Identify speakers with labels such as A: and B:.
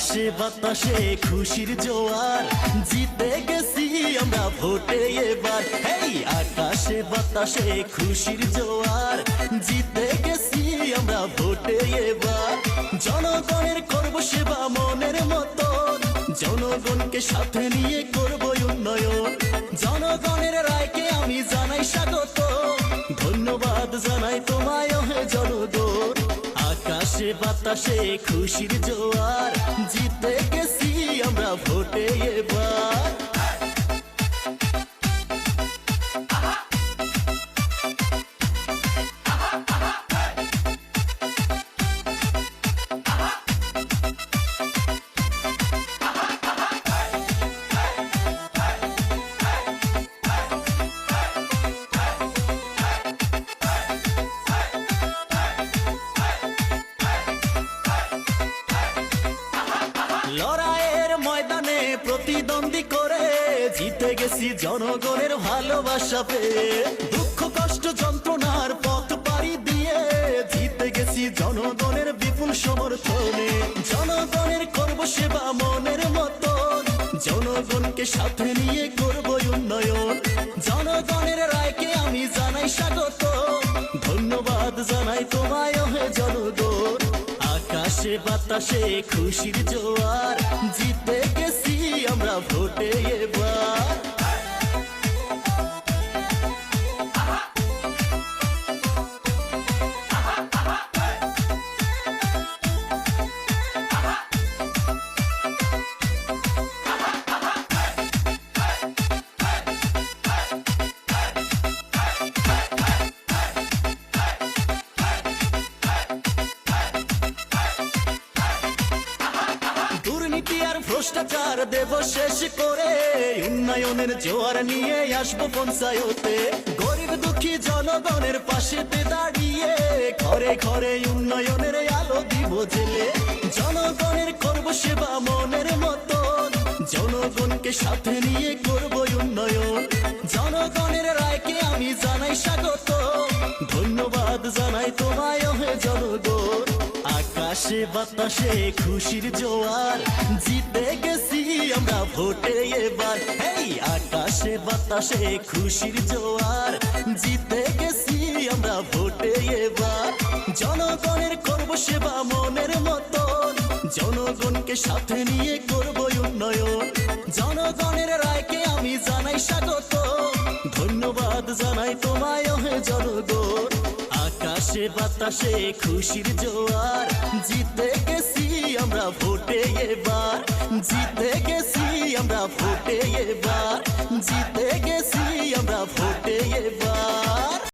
A: আকাশে বাতাসে খুশির জোয়ার, জিতে গেছি আমরা ভোটে এবার। হেই আকাশে বাতাসে খুশির জোয়ার, জিতে গেছি আমরা ভোটে এবার। জনগণের করব সেবা মনের মতন, জনগণকে সাথে নিয়ে করব উন্নয়ন। জনগণের রায়কে আমি জানাই স্বাগত, ধন্যবাদ জানাই তোমায় হে জনগণ। আকাশে বাতাসে খুশির জোয়ার, জিতে গেছি আমরা ভোটে এবার। লড়াইয়ের ময়দানে প্রতিদ্বন্দ্বী করে জিতে গেছি জনগণের ভালোবাসা পেয়ে। দুঃখ কষ্ট যন্ত্রণার পথ পাড়ি দিয়ে জিতে গেছি জনগণের বিপুল সমর্থনে। জনগণের করব সেবা মনের মতন, জনগণকে সাথে নিয়ে করব উন্নয়ন। জনগণের রায়কে আমি জানাই স্বাগত, ধন্যবাদ জানাই তোমায় হে জনগণ। আকাশে বাতাসে খুশির জোয়ার, জিতে গেছি আমরা ভোটে এবার। দুর্নীতি আর ভ্রষ্টাচার দেব শেষ করে, উন্নয়নের জোয়ার নিয়ে আসবো পঞ্চায়েতে। গরিব দুঃখী জনগণের পাশেতে দাঁড়িয়ে ঘরে ঘরে উন্নয়নের আলো দিব জেলে। জনগণের করব সেবা মনের মতন, জনগণকে সাথে নিয়ে করব উন্নয়ন। জনগণের রায়কে আমি জানাই স্বাগত, ধন্যবাদ জানাই তোমায় হে জনগণ। আকাশে বাতাসে খুশির জোয়ার, জিতে গেছি আমরা ভোটে এবার। হেই আকাশে বাতাসে খুশির জোয়ার, জিতে গেছি আমরা ভোটে এবার। জনগণের করব সেবা মনের মতন, জনগণকে সাথে নিয়ে করব উন্নয়ন। জনগণের রায়কে আমি জানাই স্বাগত, ধন্যবাদ জানাই তোমায় হে জনগণ। আকাশে বাতাসে খুশির জোয়ার, জিতে গেছি আমরা ভোটে এবার। জিতে গেছি আমরা ভোটে এবার, জিতে গেছি আমরা ভোটে এবার।